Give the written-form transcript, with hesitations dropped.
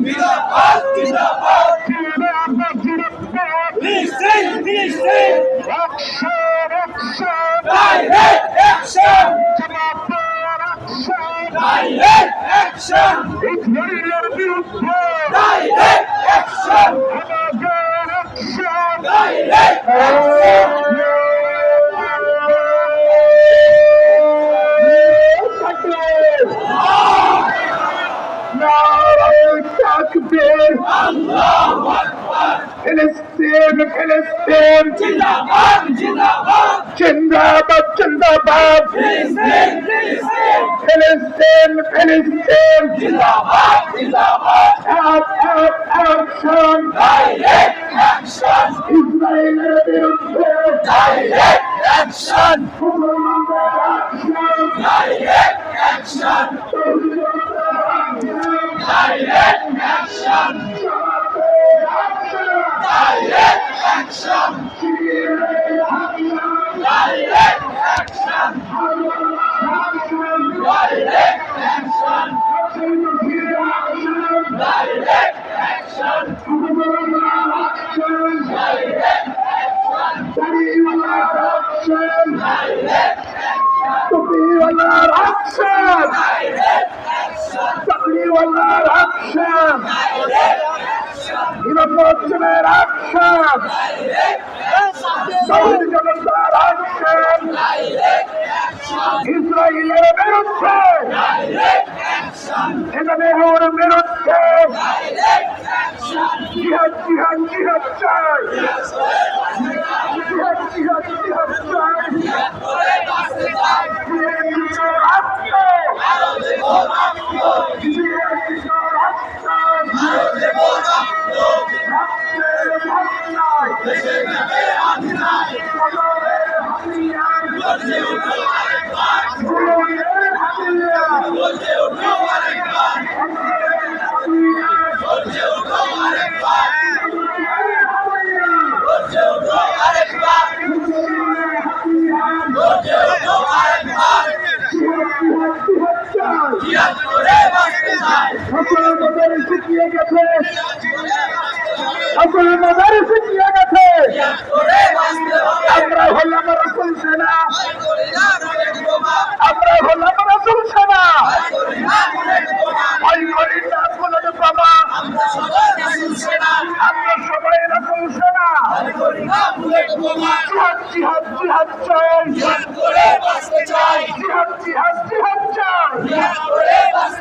জিন্দাবাদ জিন্দাবাদ ফিলিস্তিন ফিলিস্তিন ডাইরেক্ট অ্যাকশন ডাইরেক্ট অ্যাকশন ইসরায়েলের বিরুদ্ধে ডাইরেক্ট অ্যাকশন ডাইরেক্ট আল্লাহু আকবার ফিলিস্তিন ফিলিস্তিন জিন্দাবাদ জিন্দাবাদ জিন্দাবাদ জিন্দাবাদ ফিলিস্তিন ফিলিস্তিন ফিলিস্তিন ফিলিস্তিন জিন্দাবাদ জিন্দাবাদ অ্যাকশন ডাইরেক্ট অ্যাকশন ইসরায়েলের বিরুদ্ধে ডাইরেক্ট অ্যাকশন মুসলমানদের action direct action direct action direct action direct action direct action direct action নিরপেক্ষের অ্যাকশন শহীদ জনতার অ্যাকশন ইসরায়েলের বিরুদ্ধে নেতানিয়াহুর বিরুদ্ধে জিহাদ জিহাদ জিহাদ চাই জিহাদ জিহাদ জিহাদ চাই শিখিয়ে গেছে সকলের মজারে শিখিয়ে গেছে আমরা হলাম রাসূল সেনা আমরা হলাম রাসূল সেনা